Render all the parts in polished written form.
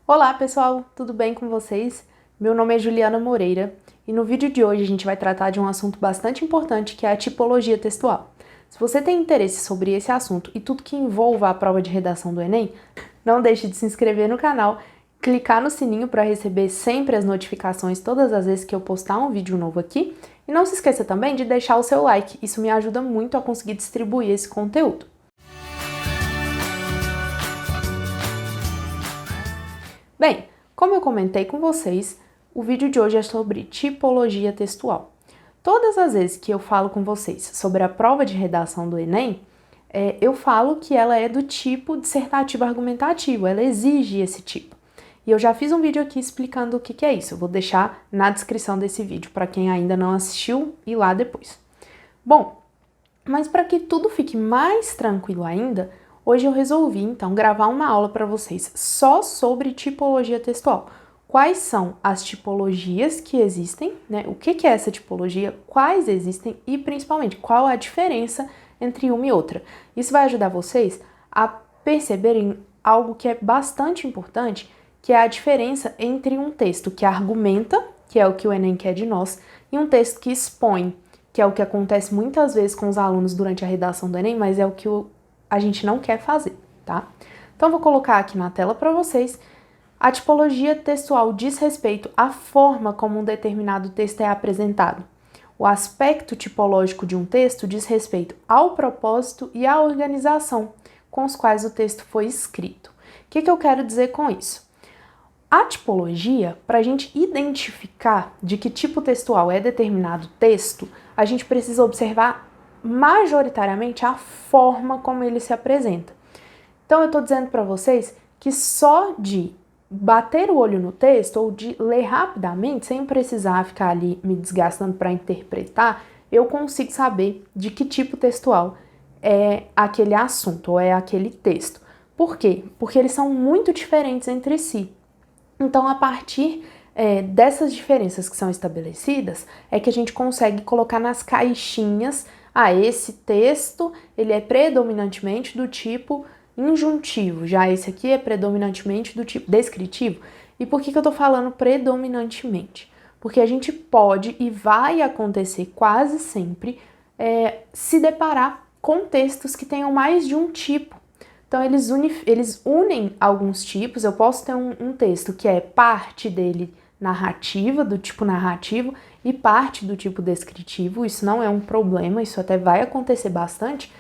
Olá pessoal, tudo bem com vocês? Meu nome é Juliana Moreira e no vídeo de hoje a gente vai tratar de um assunto bastante importante que é a tipologia textual. Se você tem interesse sobre esse assunto e tudo que envolva a prova de redação do Enem, não deixe de se inscrever no canal, clicar no sininho para receber sempre as notificações todas as vezes que eu postar um vídeo novo aqui e não se esqueça também de deixar o seu like, isso me ajuda muito a conseguir distribuir esse conteúdo. Bem, como eu comentei com vocês, o vídeo de hoje é sobre tipologia textual. Todas as vezes que eu falo com vocês sobre a prova de redação do Enem, eu falo que ela é do tipo dissertativo argumentativo, ela exige esse tipo. E eu já fiz um vídeo aqui explicando o que é isso, eu vou deixar na descrição desse vídeo para quem ainda não assistiu ir lá depois. Bom, mas para que tudo fique mais tranquilo ainda, hoje eu resolvi, então, gravar uma aula para vocês só sobre tipologia textual. Quais são as tipologias que existem, né? O que é essa tipologia, quais existem e, principalmente, qual a diferença entre uma e outra. Isso vai ajudar vocês a perceberem algo que é bastante importante, que é a diferença entre um texto que argumenta, que é o que o Enem quer de nós, e um texto que expõe, que é o que acontece muitas vezes com os alunos durante a redação do Enem, mas é o que a gente não quer fazer, tá? Então, vou colocar aqui na tela para vocês. A tipologia textual diz respeito à forma como um determinado texto é apresentado. O aspecto tipológico de um texto diz respeito ao propósito e à organização com os quais o texto foi escrito. O que eu quero dizer com isso? A tipologia, para a gente identificar de que tipo textual é determinado texto, a gente precisa observar majoritariamente a forma como ele se apresenta. Então eu estou dizendo para vocês que só de bater o olho no texto ou de ler rapidamente, sem precisar ficar ali me desgastando para interpretar, eu consigo saber de que tipo textual é aquele assunto ou é aquele texto. Por quê? Porque eles são muito diferentes entre si. Então, a partir dessas diferenças que são estabelecidas, é que a gente consegue colocar nas caixinhas, esse texto, ele é predominantemente do tipo injuntivo, já esse aqui é predominantemente do tipo descritivo. E por que eu tô falando predominantemente? Porque a gente pode e vai acontecer quase sempre se deparar com textos que tenham mais de um tipo. Então, eles unem alguns tipos. Eu posso ter um texto que é parte dele narrativa, do tipo narrativo, e parte do tipo descritivo. Isso não é um problema, isso até vai acontecer bastante.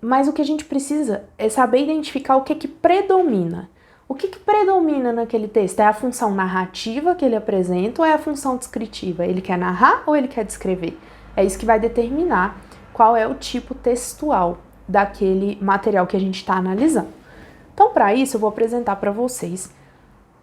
Mas o que a gente precisa é saber identificar o que predomina. O que predomina naquele texto? É a função narrativa que ele apresenta ou é a função descritiva? Ele quer narrar ou ele quer descrever? É isso que vai determinar qual é o tipo textual daquele material que a gente está analisando. Então, para isso, eu vou apresentar para vocês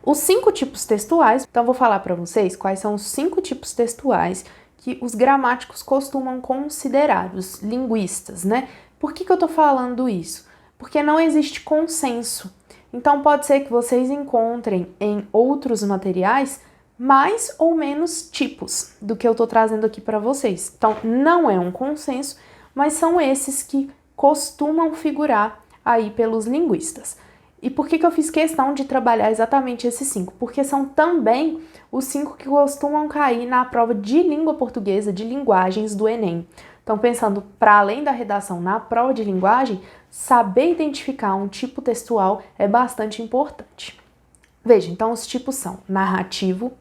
os 5 tipos textuais. Então, eu vou falar para vocês quais são os 5 tipos textuais que os gramáticos costumam considerar, os linguistas, né? Por que eu tô falando isso? Porque não existe consenso. Então, pode ser que vocês encontrem em outros materiais mais ou menos tipos do que eu tô trazendo aqui para vocês. Então, não é um consenso, mas são esses que costumam figurar aí pelos linguistas. E por que eu fiz questão de trabalhar exatamente esses 5? Porque são também os 5 que costumam cair na prova de língua portuguesa, de linguagens do Enem. Então, pensando para além da redação na prova de linguagem, saber identificar um tipo textual é bastante importante. Veja, então os tipos são narrativo,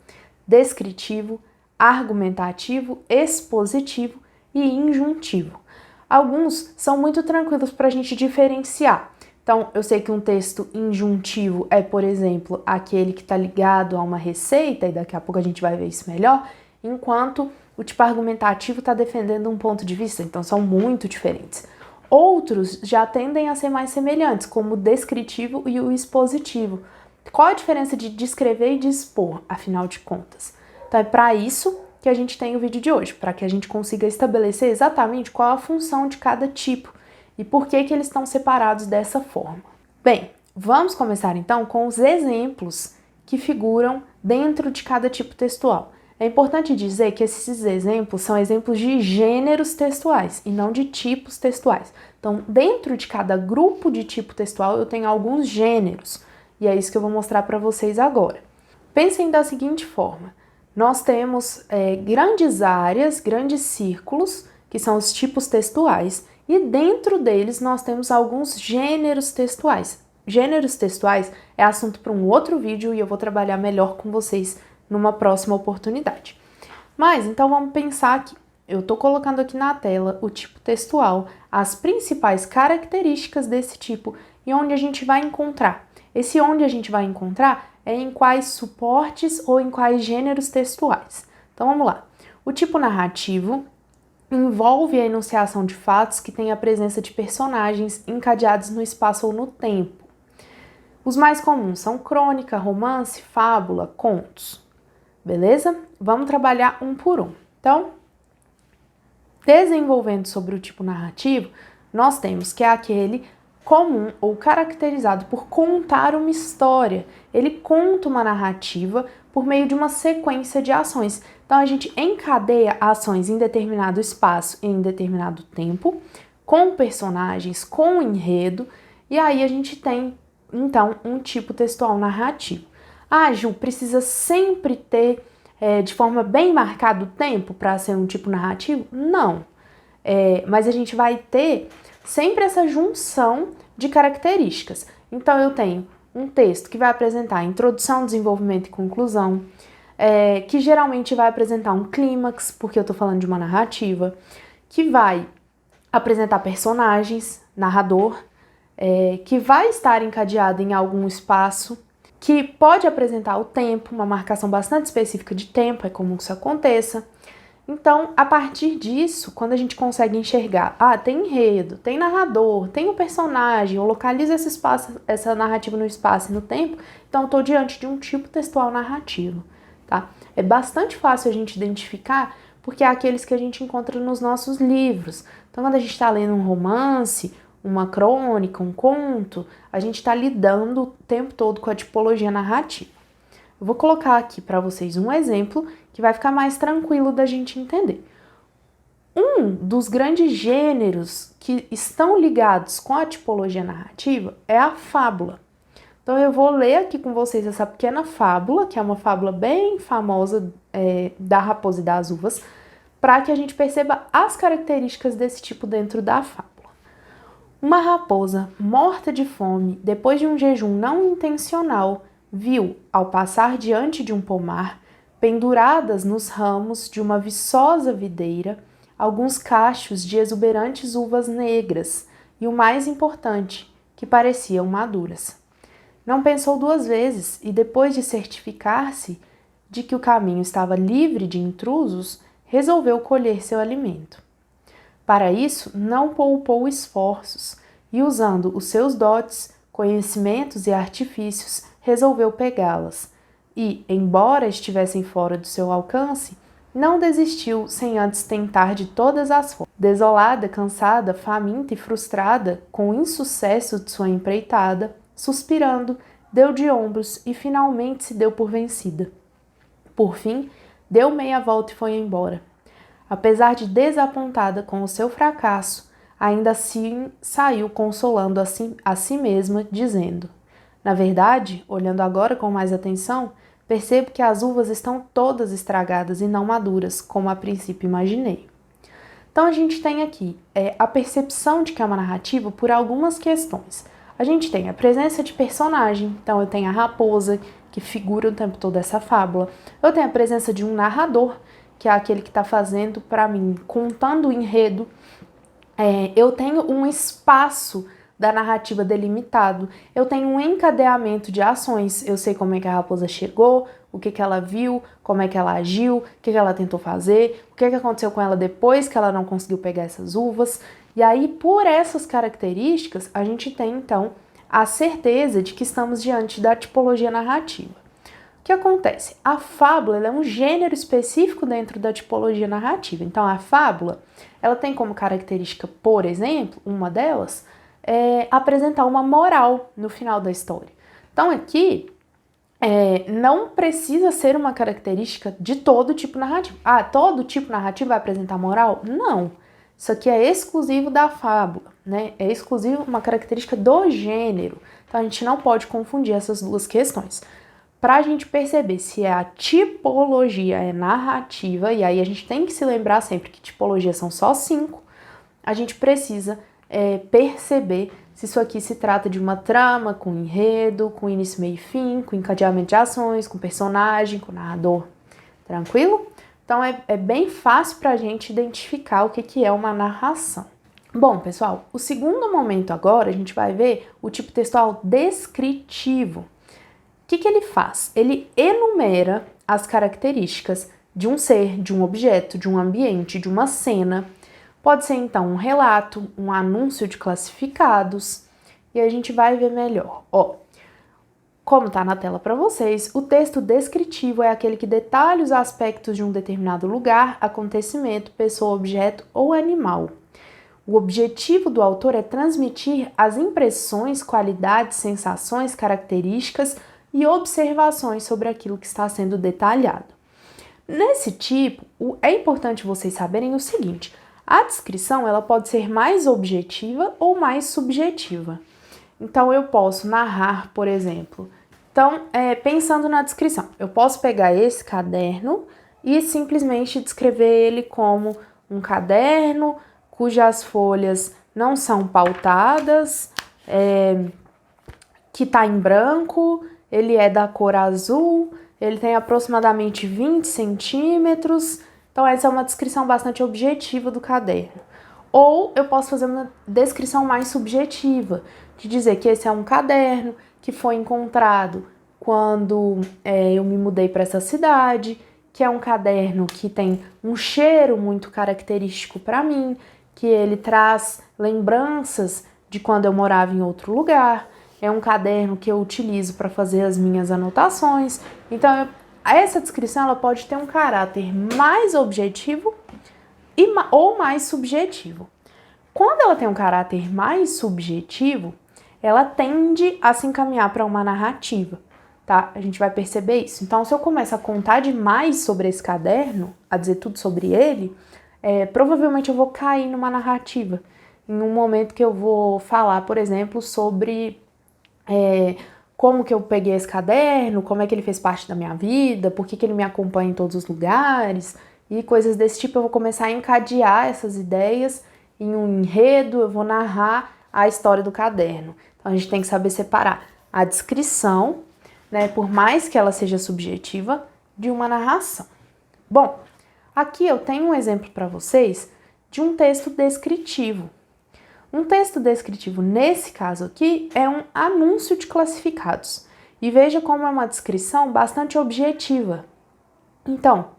descritivo, argumentativo, expositivo e injuntivo. Alguns são muito tranquilos para a gente diferenciar. Então, eu sei que um texto injuntivo é, por exemplo, aquele que está ligado a uma receita, e daqui a pouco a gente vai ver isso melhor, enquanto o tipo argumentativo está defendendo um ponto de vista, então são muito diferentes. Outros já tendem a ser mais semelhantes, como o descritivo e o expositivo. Qual a diferença de descrever e de expor, afinal de contas? Então, é para isso que a gente tem o vídeo de hoje, para que a gente consiga estabelecer exatamente qual a função de cada tipo e por que eles estão separados dessa forma. Bem, vamos começar então com os exemplos que figuram dentro de cada tipo textual. É importante dizer que esses exemplos são exemplos de gêneros textuais e não de tipos textuais. Então, dentro de cada grupo de tipo textual, eu tenho alguns gêneros. e é isso que eu vou mostrar para vocês agora. Pensem da seguinte forma: nós temos grandes áreas, grandes círculos, que são os tipos textuais, e dentro deles nós temos alguns gêneros textuais. Gêneros textuais é assunto para um outro vídeo e eu vou trabalhar melhor com vocês numa próxima oportunidade. Mas, então vamos pensar aqui. Eu estou colocando aqui na tela o tipo textual, as principais características desse tipo e onde a gente vai encontrar. Esse onde a gente vai encontrar é em quais suportes ou em quais gêneros textuais. Então vamos lá. O tipo narrativo envolve a enunciação de fatos que têm a presença de personagens encadeados no espaço ou no tempo. Os mais comuns são crônica, romance, fábula, contos. Beleza? Vamos trabalhar um por um. Então, desenvolvendo sobre o tipo narrativo, nós temos que é aquele comum ou caracterizado por contar uma história. Ele conta uma narrativa por meio de uma sequência de ações. Então, a gente encadeia ações em determinado espaço e em determinado tempo, com personagens, com enredo, e aí a gente tem, então, um tipo textual narrativo. Ah, Ju, precisa sempre ter de forma bem marcada o tempo para ser um tipo narrativo? Não. Mas a gente vai ter sempre essa junção de características. Então, eu tenho um texto que vai apresentar introdução, desenvolvimento e conclusão, que geralmente vai apresentar um clímax, porque eu estou falando de uma narrativa, que vai apresentar personagens, narrador, que vai estar encadeado em algum espaço, que pode apresentar o tempo, uma marcação bastante específica de tempo, é comum que isso aconteça. Então, a partir disso, quando a gente consegue enxergar, tem enredo, tem narrador, tem um personagem, eu localizo esse espaço, essa narrativa no espaço e no tempo, então eu estou diante de um tipo textual narrativo, tá? É bastante fácil a gente identificar, porque é aqueles que a gente encontra nos nossos livros. Então, quando a gente está lendo um romance, uma crônica, um conto, a gente está lidando o tempo todo com a tipologia narrativa. Eu vou colocar aqui para vocês um exemplo que vai ficar mais tranquilo da gente entender. Um dos grandes gêneros que estão ligados com a tipologia narrativa é a fábula. Então eu vou ler aqui com vocês essa pequena fábula, que é uma fábula bem famosa da Raposa e das Uvas, para que a gente perceba as características desse tipo dentro da fábula. Uma raposa, morta de fome, depois de um jejum não intencional, viu, ao passar diante de um pomar, penduradas nos ramos de uma viçosa videira, alguns cachos de exuberantes uvas negras e, o mais importante, que pareciam maduras. Não pensou duas vezes e, depois de certificar-se de que o caminho estava livre de intrusos, resolveu colher seu alimento. Para isso, não poupou esforços e, usando os seus dotes, conhecimentos e artifícios, resolveu pegá-las. E, embora estivessem fora do seu alcance, não desistiu sem antes tentar de todas as formas. Desolada, cansada, faminta e frustrada com o insucesso de sua empreitada, suspirando, deu de ombros e finalmente se deu por vencida. Por fim, deu meia volta e foi embora. Apesar de desapontada com o seu fracasso, ainda assim saiu consolando a si mesma, dizendo: na verdade, olhando agora com mais atenção, percebo que as uvas estão todas estragadas e não maduras, como a princípio imaginei. Então a gente tem aqui a percepção de que é uma narrativa por algumas questões. A gente tem a presença de personagem, então eu tenho a raposa, que figura o tempo todo essa fábula. Eu tenho a presença de um narrador, que é aquele que está fazendo para mim, contando o enredo. Eu tenho um espaço da narrativa delimitado. Eu tenho um encadeamento de ações. Eu sei como é que a raposa chegou, o que ela viu, como é que ela agiu, o que ela tentou fazer, o que aconteceu com ela depois que ela não conseguiu pegar essas uvas. E aí, por essas características, a gente tem, então, a certeza de que estamos diante da tipologia narrativa. O que acontece? A fábula ela é um gênero específico dentro da tipologia narrativa. Então, a fábula ela tem como característica, por exemplo, uma delas, apresentar uma moral no final da história. Então, aqui, não precisa ser uma característica de todo tipo narrativo. Todo tipo narrativo vai apresentar moral? Não. Isso aqui é exclusivo da fábula, né? É exclusivo, uma característica do gênero. Então, Então a gente não pode confundir essas duas questões. Para a gente perceber se a tipologia é narrativa, e aí a gente tem que se lembrar sempre que tipologia são só 5, a gente precisa perceber se isso aqui se trata de uma trama com enredo, com início, meio e fim, com encadeamento de ações, com personagem, com narrador. Tranquilo? Então é bem fácil para a gente identificar o que é uma narração. Bom, pessoal, o segundo momento agora a gente vai ver o tipo textual descritivo. O que ele faz? Ele enumera as características de um ser, de um objeto, de um ambiente, de uma cena. Pode ser então um relato, um anúncio de classificados, e a gente vai ver melhor. Como está na tela para vocês, o texto descritivo é aquele que detalha os aspectos de um determinado lugar, acontecimento, pessoa, objeto ou animal. O objetivo do autor é transmitir as impressões, qualidades, sensações, características e observações sobre aquilo que está sendo detalhado. Nesse tipo, é importante vocês saberem o seguinte: a descrição ela pode ser mais objetiva ou mais subjetiva. Então, eu posso narrar, por exemplo. Então, pensando na descrição, eu posso pegar esse caderno e simplesmente descrever ele como um caderno cujas folhas não são pautadas, que está em branco, ele é da cor azul, ele tem aproximadamente 20 centímetros. Então, essa é uma descrição bastante objetiva do caderno. Ou eu posso fazer uma descrição mais subjetiva, de dizer que esse é um caderno que foi encontrado quando eu me mudei para essa cidade, que é um caderno que tem um cheiro muito característico para mim, que ele traz lembranças de quando eu morava em outro lugar, é um caderno que eu utilizo para fazer as minhas anotações. Então, essa descrição ela pode ter um caráter mais objetivo ou mais subjetivo. Quando ela tem um caráter mais subjetivo, ela tende a se encaminhar para uma narrativa, tá? A gente vai perceber isso. Então, se eu começo a contar demais sobre esse caderno, a dizer tudo sobre ele, provavelmente eu vou cair numa narrativa. Em um momento que eu vou falar, por exemplo, sobre como que eu peguei esse caderno, como é que ele fez parte da minha vida, por que ele me acompanha em todos os lugares, e coisas desse tipo. Eu vou começar a encadear essas ideias em um enredo, eu vou narrar a história do caderno. Então, a gente tem que saber separar a descrição, né, por mais que ela seja subjetiva, de uma narração. Bom, aqui eu tenho um exemplo para vocês de um texto descritivo. Um texto descritivo, nesse caso aqui, é um anúncio de classificados. E veja como é uma descrição bastante objetiva. Então,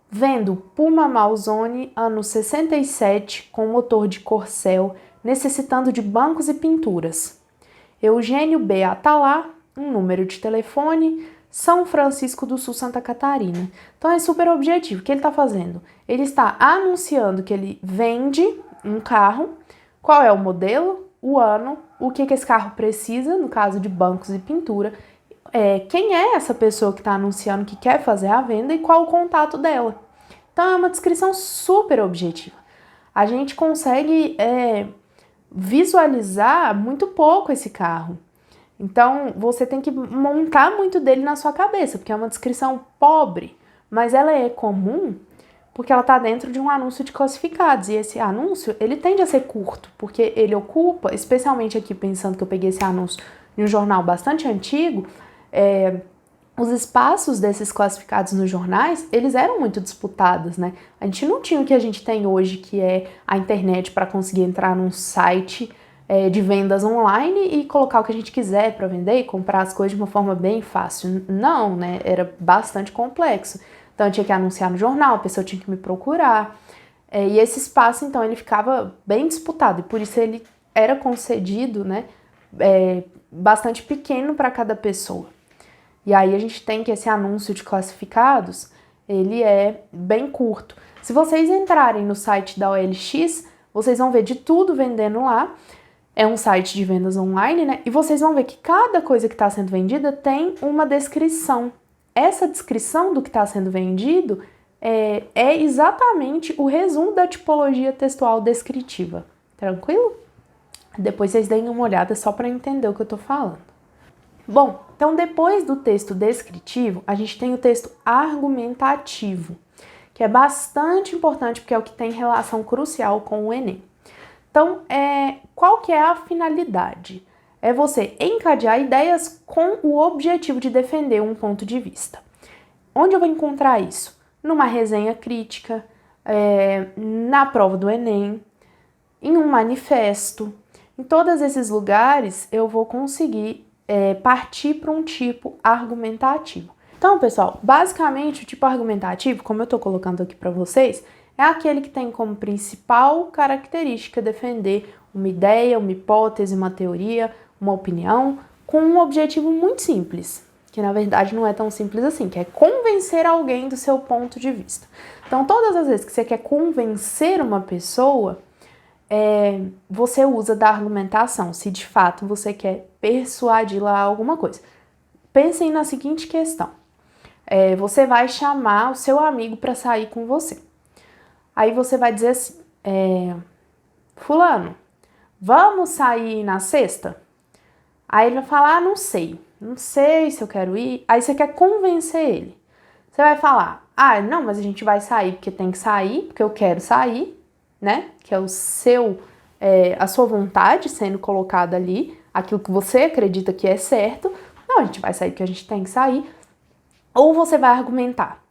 vendo Puma Malzone, ano 67, com motor de Corcel, necessitando de bancos e pinturas. Eugênio B. Atalá, um número de telefone, São Francisco do Sul, Santa Catarina. Então é super objetivo. O que ele está fazendo? Ele está anunciando que ele vende um carro. Qual é o modelo, o ano, o que esse carro precisa, no caso de bancos e pintura, quem é essa pessoa que está anunciando que quer fazer a venda e qual o contato dela. Então é uma descrição super objetiva. A gente consegue visualizar muito pouco esse carro. Então você tem que montar muito dele na sua cabeça, porque é uma descrição pobre, mas ela é comum porque ela está dentro de um anúncio de classificados, e esse anúncio, ele tende a ser curto, porque ele ocupa, especialmente aqui pensando que eu peguei esse anúncio de um jornal bastante antigo, os espaços desses classificados nos jornais, eles eram muito disputados, né? A gente não tinha o que a gente tem hoje, que é a internet para conseguir entrar num site de vendas online e colocar o que a gente quiser para vender e comprar as coisas de uma forma bem fácil. Não, né? Era bastante complexo. Então, eu tinha que anunciar no jornal, a pessoa tinha que me procurar. E esse espaço, então, ele ficava bem disputado. E por isso ele era concedido, né, bastante pequeno para cada pessoa. E aí a gente tem que esse anúncio de classificados, ele é bem curto. Se vocês entrarem no site da OLX, vocês vão ver de tudo vendendo lá. É um site de vendas online, né? E vocês vão ver que cada coisa que está sendo vendida tem uma descrição. Essa descrição do que está sendo vendido é exatamente o resumo da tipologia textual descritiva. Tranquilo? Depois vocês deem uma olhada só para entender o que eu estou falando. Bom, então depois do texto descritivo, a gente tem o texto argumentativo, que é bastante importante porque é o que tem relação crucial com o Enem. Então, qual que é a finalidade? É você encadear ideias com o objetivo de defender um ponto de vista. Onde eu vou encontrar isso? Numa resenha crítica, na prova do Enem, em um manifesto. Em todos esses lugares eu vou conseguir partir para um tipo argumentativo. Então, pessoal, basicamente o tipo argumentativo, como eu estou colocando aqui para vocês, é aquele que tem como principal característica defender uma ideia, uma hipótese, uma teoria, uma opinião, com um objetivo muito simples, que na verdade não é tão simples assim, que é convencer alguém do seu ponto de vista. Então, todas as vezes que você quer convencer uma pessoa, você usa da argumentação, se de fato você quer persuadi-la a alguma coisa. Pensem na seguinte questão. Você vai chamar o seu amigo para sair com você. Aí você vai dizer assim, fulano, vamos sair na sexta? Aí ele vai falar, não sei se eu quero ir. Aí você quer convencer ele. Você vai falar, não, mas a gente vai sair porque tem que sair, porque eu quero sair, né? Que é a sua vontade sendo colocada ali, aquilo que você acredita que é certo. Não, a gente vai sair porque a gente tem que sair. Ou você vai argumentar,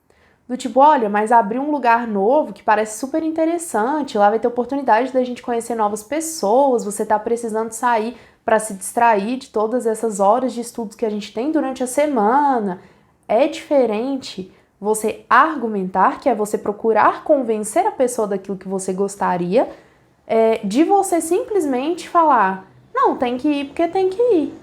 do tipo, olha, mas abrir um lugar novo que parece super interessante, lá vai ter oportunidade da gente conhecer novas pessoas, você tá precisando sair para se distrair de todas essas horas de estudos que a gente tem durante a semana. É diferente você argumentar, que é você procurar convencer a pessoa daquilo que você gostaria, de você simplesmente falar, não, tem que ir porque tem que ir.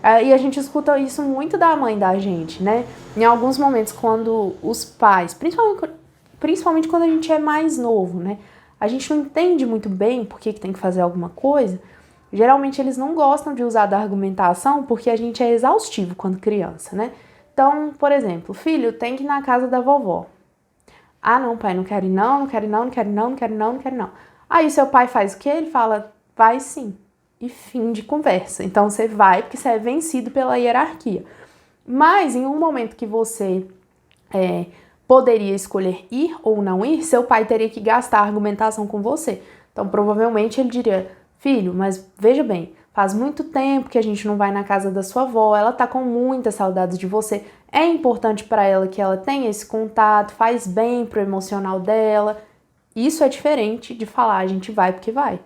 E a gente escuta isso muito da mãe da gente, né? Em alguns momentos, quando os pais, principalmente quando a gente é mais novo, né? A gente não entende muito bem por que tem que fazer alguma coisa. Geralmente eles não gostam de usar da argumentação porque a gente é exaustivo quando criança, né? Então, por exemplo, filho, tem que ir na casa da vovó. Ah, não, pai, não quero ir não, não quero ir não, não quero ir não, não quero ir não, não quero ir não. Aí o seu pai faz o quê? Ele fala, vai sim. E fim de conversa. Então você vai porque você é vencido pela hierarquia. Mas em um momento que você poderia escolher ir ou não ir, seu pai teria que gastar a argumentação com você. Então provavelmente ele diria, filho, mas veja bem, faz muito tempo que a gente não vai na casa da sua avó, ela tá com muitas saudades de você, é importante para ela que ela tenha esse contato, faz bem pro emocional dela. Isso é diferente de falar, a gente vai porque vai.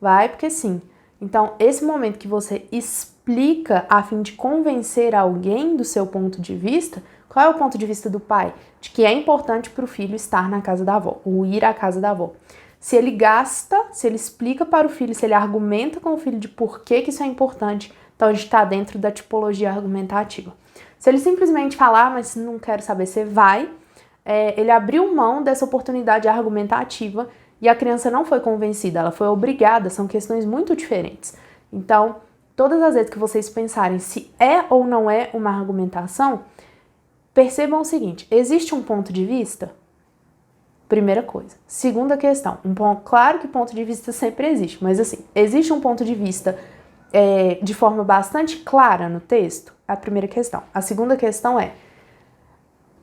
Vai porque sim. Então, esse momento que você explica a fim de convencer alguém do seu ponto de vista, qual é o ponto de vista do pai? De que é importante para o filho estar na casa da avó, ou ir à casa da avó. Se ele explica para o filho, se ele argumenta com o filho de por que isso é importante, então a gente está dentro da tipologia argumentativa. Se ele simplesmente falar, mas não quero saber, você vai, ele abriu mão dessa oportunidade argumentativa e a criança não foi convencida, ela foi obrigada, são questões muito diferentes. Então, todas as vezes que vocês pensarem se é ou não é uma argumentação, percebam o seguinte, existe um ponto de vista? Primeira coisa. Segunda questão, claro que ponto de vista sempre existe, mas assim, existe um ponto de vista de forma bastante clara no texto? A primeira questão. A segunda questão é,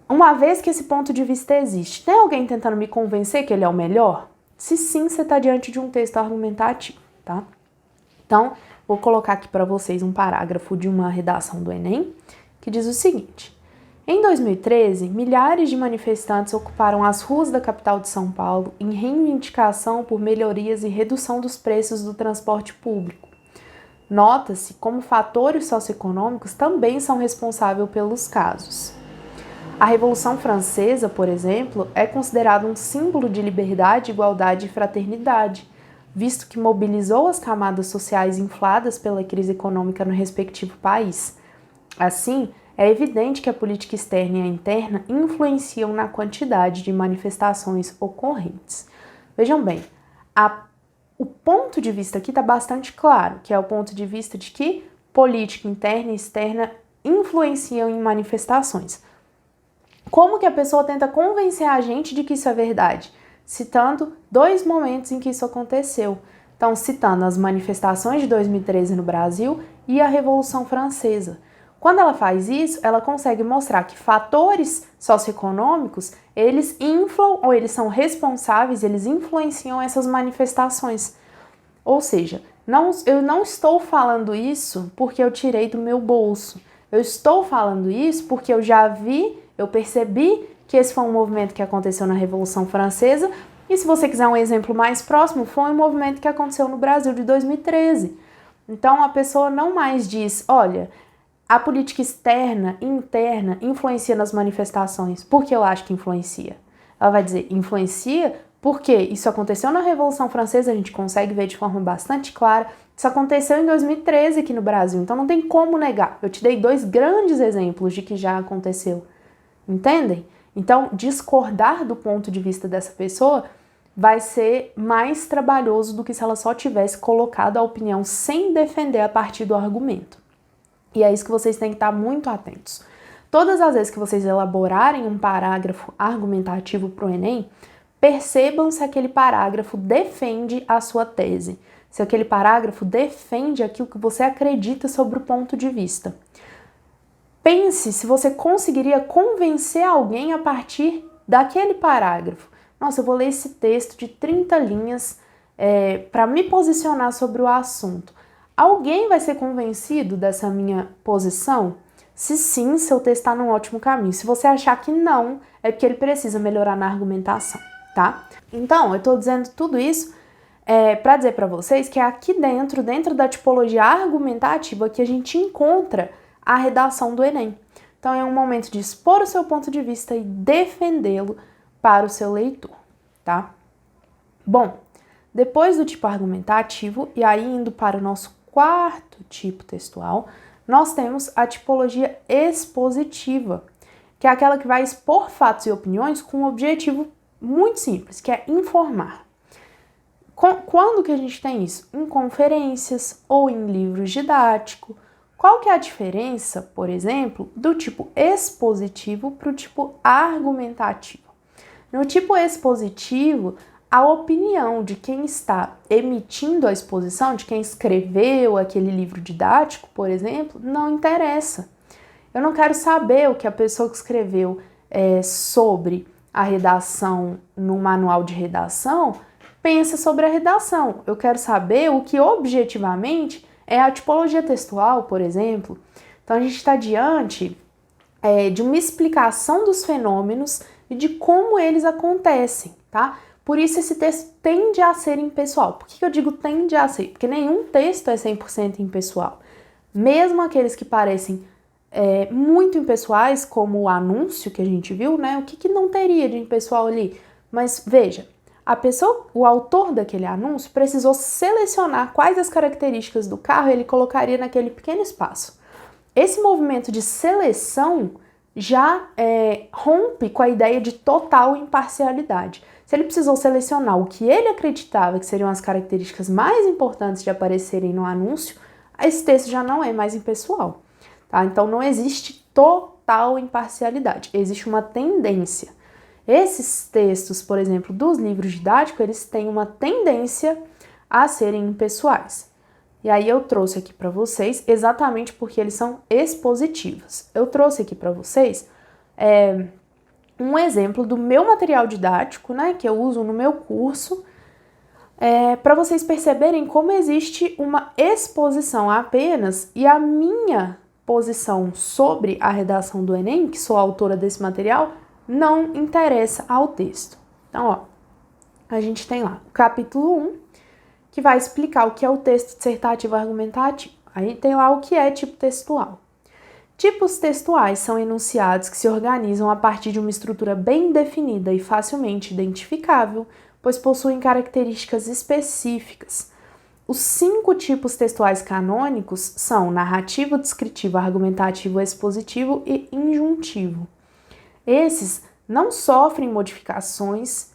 uma vez que esse ponto de vista existe, tem alguém tentando me convencer que ele é o melhor? Se sim, você está diante de um texto argumentativo, tá? Então, vou colocar aqui para vocês um parágrafo de uma redação do Enem, que diz o seguinte: em 2013, milhares de manifestantes ocuparam as ruas da capital de São Paulo em reivindicação por melhorias e redução dos preços do transporte público. Nota-se como fatores socioeconômicos também são responsáveis pelos casos. A Revolução Francesa, por exemplo, é considerada um símbolo de liberdade, igualdade e fraternidade, visto que mobilizou as camadas sociais infladas pela crise econômica no respectivo país. Assim, é evidente que a política externa e a interna influenciam na quantidade de manifestações ocorrentes. Vejam bem, o ponto de vista aqui está bastante claro, que é o ponto de vista de que política interna e externa influenciam em manifestações. Como que a pessoa tenta convencer a gente de que isso é verdade? Citando 2 momentos em que isso aconteceu. Então, citando as manifestações de 2013 no Brasil e a Revolução Francesa. Quando ela faz isso, ela consegue mostrar que fatores socioeconômicos, eles inflam ou eles são responsáveis, eles influenciam essas manifestações. Ou seja, eu não estou falando isso porque eu tirei do meu bolso. Eu estou falando isso porque eu já vi, eu percebi que esse foi um movimento que aconteceu na Revolução Francesa. E se você quiser um exemplo mais próximo, foi um movimento que aconteceu no Brasil de 2013. Então a pessoa não mais diz, olha, a política externa e interna influencia nas manifestações. Por que eu acho que influencia? Ela vai dizer, influencia porque isso aconteceu na Revolução Francesa, a gente consegue ver de forma bastante clara. Isso aconteceu em 2013 aqui no Brasil, então não tem como negar. Eu te dei 2 grandes exemplos de que já aconteceu. Entendem? Então, discordar do ponto de vista dessa pessoa vai ser mais trabalhoso do que se ela só tivesse colocado a opinião sem defender a partir do argumento. E é isso que vocês têm que estar muito atentos. Todas as vezes que vocês elaborarem um parágrafo argumentativo para o Enem, percebam se aquele parágrafo defende a sua tese, se aquele parágrafo defende aquilo que você acredita sobre o ponto de vista. Pense se você conseguiria convencer alguém a partir daquele parágrafo. Nossa, eu vou ler esse texto de 30 linhas para me posicionar sobre o assunto. Alguém vai ser convencido dessa minha posição? Se sim, seu texto está num ótimo caminho. Se você achar que não, é porque ele precisa melhorar na argumentação, tá? Então, eu estou dizendo tudo isso para dizer para vocês que é aqui dentro da tipologia argumentativa, que a gente encontra a redação do Enem. Então, é um momento de expor o seu ponto de vista e defendê-lo para o seu leitor, tá? Bom, depois do tipo argumentativo, e aí indo para o nosso 4º tipo textual, nós temos a tipologia expositiva, que é aquela que vai expor fatos e opiniões com um objetivo muito simples, que é informar. Quando que a gente tem isso? Em conferências ou em livros didáticos. Qual que é a diferença, por exemplo, do tipo expositivo para o tipo argumentativo? No tipo expositivo, a opinião de quem está emitindo a exposição, de quem escreveu aquele livro didático, por exemplo, não interessa. Eu não quero saber o que a pessoa que escreveu sobre a redação no manual de redação pensa sobre a redação. Eu quero saber o que objetivamente é a tipologia textual, por exemplo. Então a gente está diante de uma explicação dos fenômenos e de como eles acontecem, tá? Por isso esse texto tende a ser impessoal. Por que eu digo tende a ser? Porque nenhum texto é 100% impessoal. Mesmo aqueles que parecem muito impessoais, como o anúncio que a gente viu, né? O que não teria de impessoal ali? Mas veja, o autor daquele anúncio precisou selecionar quais as características do carro ele colocaria naquele pequeno espaço. Esse movimento de seleção já rompe com a ideia de total imparcialidade. Se ele precisou selecionar o que ele acreditava que seriam as características mais importantes de aparecerem no anúncio, esse texto já não é mais impessoal, tá? Então não existe total imparcialidade, existe uma tendência. Esses textos, por exemplo, dos livros didáticos, eles têm uma tendência a serem impessoais. E aí eu trouxe aqui para vocês exatamente porque eles são expositivos. Eu trouxe aqui para vocês um exemplo do meu material didático, né, que eu uso no meu curso, para vocês perceberem como existe uma exposição apenas e a minha posição sobre a redação do Enem, que sou a autora desse material, não interessa ao texto. Então, ó, a gente tem lá o capítulo 1, que vai explicar o que é o texto dissertativo argumentativo. Aí tem lá o que é tipo textual. Tipos textuais são enunciados que se organizam a partir de uma estrutura bem definida e facilmente identificável, pois possuem características específicas. Os 5 tipos textuais canônicos são narrativo, descritivo, argumentativo, expositivo e injuntivo. Esses não sofrem modificações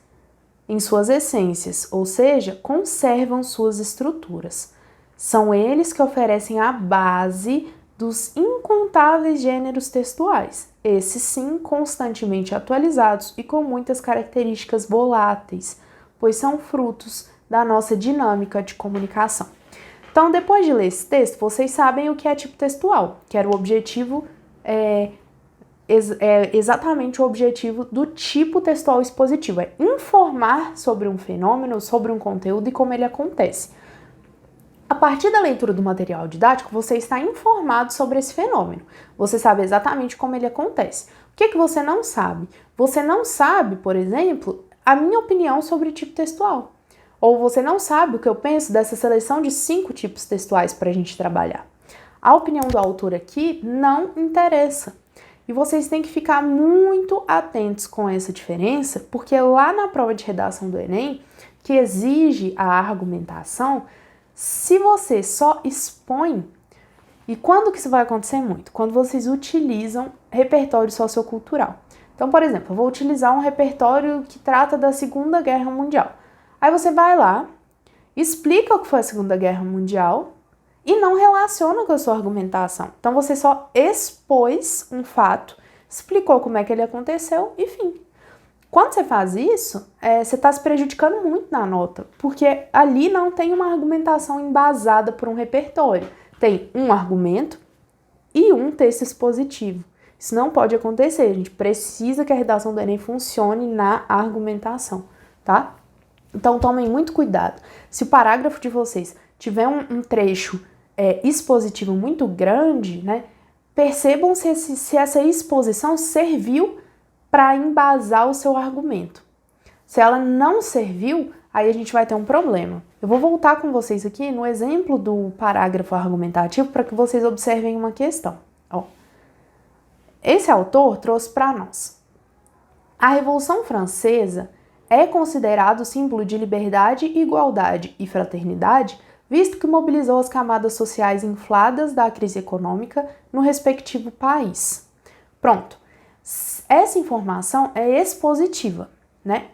em suas essências, ou seja, conservam suas estruturas. São eles que oferecem a base dos incontáveis gêneros textuais, esses sim constantemente atualizados e com muitas características voláteis, pois são frutos da nossa dinâmica de comunicação. Então, depois de ler esse texto, vocês sabem o que é tipo textual, que era o objetivo, exatamente o objetivo do tipo textual expositivo, é informar sobre um fenômeno, sobre um conteúdo e como ele acontece. A partir da leitura do material didático, você está informado sobre esse fenômeno. Você sabe exatamente como ele acontece. O que você não sabe? Você não sabe, por exemplo, a minha opinião sobre tipo textual. Ou você não sabe o que eu penso dessa seleção de 5 tipos textuais para a gente trabalhar. A opinião do autor aqui não interessa. E vocês têm que ficar muito atentos com essa diferença, porque lá na prova de redação do Enem, que exige a argumentação, se você só expõe, e quando que isso vai acontecer muito? Quando vocês utilizam repertório sociocultural. Então, por exemplo, eu vou utilizar um repertório que trata da Segunda Guerra Mundial. Aí você vai lá, explica o que foi a Segunda Guerra Mundial e não relaciona com a sua argumentação. Então, você só expôs um fato, explicou como é que ele aconteceu e fim. Quando você faz isso, você está se prejudicando muito na nota, porque ali não tem uma argumentação embasada por um repertório. Tem um argumento e um texto expositivo. Isso não pode acontecer, a gente precisa que a redação do Enem funcione na argumentação, tá? Então tomem muito cuidado. Se o parágrafo de vocês tiver um trecho expositivo muito grande, né, percebam se essa exposição serviu para embasar o seu argumento. Se ela não serviu, aí a gente vai ter um problema. Eu vou voltar com vocês aqui no exemplo do parágrafo argumentativo para que vocês observem uma questão. Ó, esse autor trouxe para nós: a Revolução Francesa é considerado símbolo de liberdade, igualdade e fraternidade, visto que mobilizou as camadas sociais infladas da crise econômica no respectivo país. Pronto. Essa informação é expositiva, né?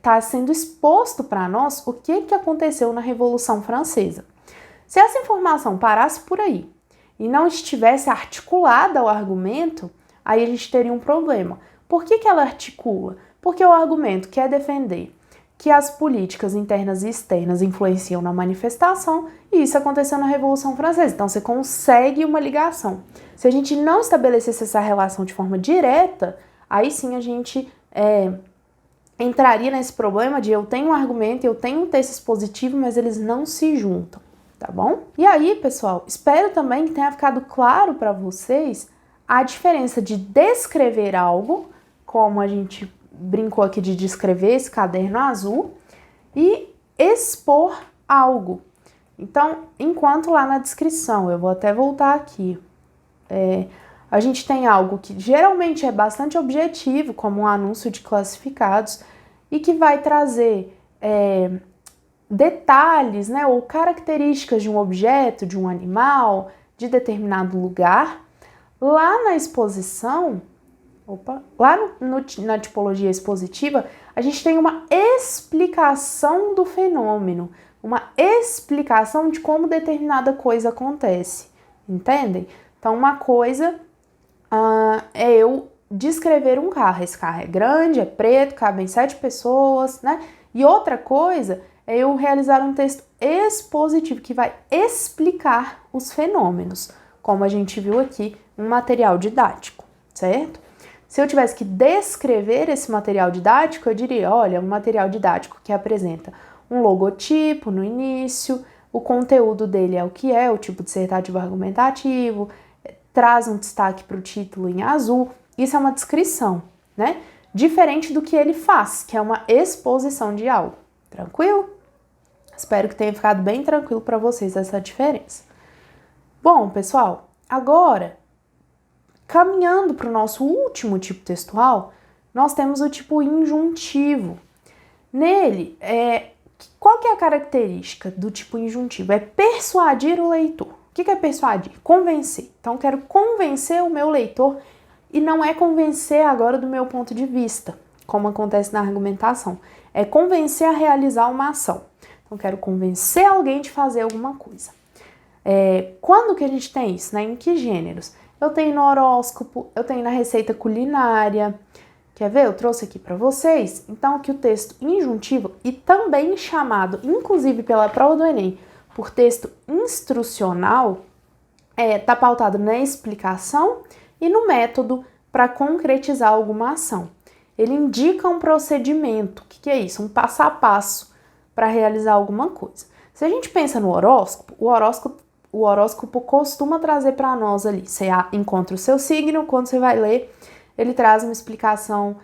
Tá sendo exposto para nós o que aconteceu na Revolução Francesa. Se essa informação parasse por aí e não estivesse articulada ao argumento, aí a gente teria um problema. Por que ela articula? Porque o argumento quer defender que as políticas internas e externas influenciam na manifestação, e isso aconteceu na Revolução Francesa. Então, você consegue uma ligação. Se a gente não estabelecesse essa relação de forma direta, aí sim a gente entraria nesse problema de eu tenho um argumento, eu tenho um texto expositivo, mas eles não se juntam, tá bom? E aí, pessoal, espero também que tenha ficado claro para vocês a diferença de descrever algo, como a gente brincou aqui de descrever esse caderno azul, e expor algo. Então, enquanto lá na descrição, eu vou até voltar aqui, a gente tem algo que geralmente é bastante objetivo, como um anúncio de classificados, e que vai trazer detalhes, né, ou características de um objeto, de um animal, de determinado lugar. Lá na exposição, na tipologia expositiva, a gente tem uma explicação do fenômeno, uma explicação de como determinada coisa acontece, entendem? Então, uma coisa é eu descrever um carro. Esse carro é grande, é preto, cabem 7 pessoas, né? E outra coisa é eu realizar um texto expositivo que vai explicar os fenômenos, como a gente viu aqui, um material didático, certo? Se eu tivesse que descrever esse material didático, eu diria, olha, um material didático que apresenta um logotipo no início, o conteúdo dele é o que é, o tipo dissertativo argumentativo, traz um destaque para o título em azul, isso é uma descrição, né? Diferente do que ele faz, que é uma exposição de algo. Tranquilo? Espero que tenha ficado bem tranquilo para vocês essa diferença. Bom, pessoal, agora, caminhando para o nosso último tipo textual, nós temos o tipo injuntivo. Nele, qual que é a característica do tipo injuntivo? É persuadir o leitor. O que é persuadir? Convencer. Então, eu quero convencer o meu leitor e não é convencer agora do meu ponto de vista, como acontece na argumentação. É convencer a realizar uma ação. Então, eu quero convencer alguém de fazer alguma coisa. Quando que a gente tem isso, né? Em que gêneros? Eu tenho no horóscopo, eu tenho na receita culinária. Quer ver? Eu trouxe aqui para vocês. Então, que o texto injuntivo, e também chamado, inclusive pela prova do Enem, por texto instrucional está pautado na explicação e no método para concretizar alguma ação. Ele indica um procedimento. O que é isso? Um passo a passo para realizar alguma coisa. Se a gente pensa no horóscopo, o horóscopo costuma trazer para nós ali. Você encontra o seu signo, quando você vai ler, ele traz uma explicação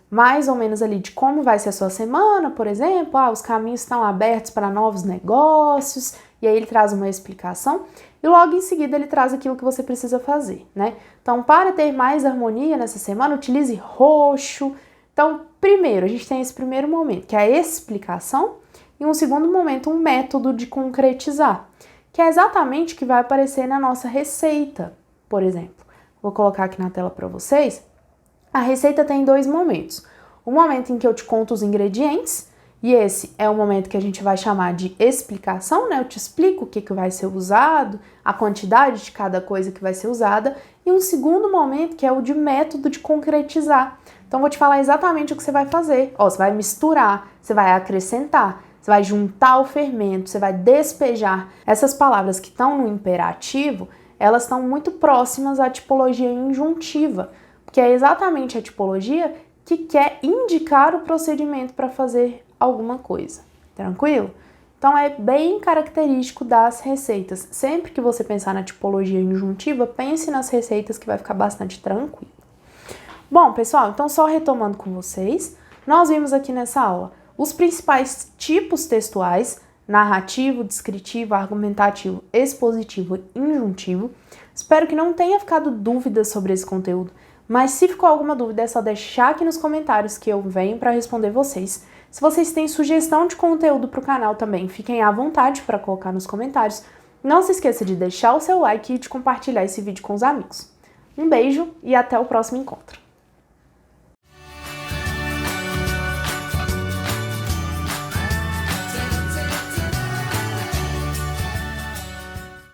mais ou menos ali de como vai ser a sua semana, por exemplo, os caminhos estão abertos para novos negócios, e aí ele traz uma explicação, e logo em seguida ele traz aquilo que você precisa fazer, né? Então, para ter mais harmonia nessa semana, utilize roxo. Então, primeiro, a gente tem esse primeiro momento, que é a explicação, e um segundo momento, um método de concretizar, que é exatamente o que vai aparecer na nossa receita, por exemplo. Vou colocar aqui na tela para vocês. A receita tem 2 momentos. O momento em que eu te conto os ingredientes, e esse é o momento que a gente vai chamar de explicação, né? Eu te explico o que vai ser usado, a quantidade de cada coisa que vai ser usada, e um segundo momento que é o de método de concretizar. Então, vou te falar exatamente o que você vai fazer. Você vai misturar, você vai acrescentar, você vai juntar o fermento, você vai despejar. Essas palavras que estão no imperativo, elas estão muito próximas à tipologia injuntiva, que é exatamente a tipologia que quer indicar o procedimento para fazer alguma coisa. Tranquilo? Então é bem característico das receitas. Sempre que você pensar na tipologia injuntiva, pense nas receitas que vai ficar bastante tranquilo. Bom, pessoal, então só retomando com vocês, nós vimos aqui nessa aula os principais tipos textuais: narrativo, descritivo, argumentativo, expositivo e injuntivo. Espero que não tenha ficado dúvidas sobre esse conteúdo. Mas se ficou alguma dúvida, é só deixar aqui nos comentários que eu venho para responder vocês. Se vocês têm sugestão de conteúdo para o canal também, fiquem à vontade para colocar nos comentários. Não se esqueça de deixar o seu like e de compartilhar esse vídeo com os amigos. Um beijo e até o próximo encontro.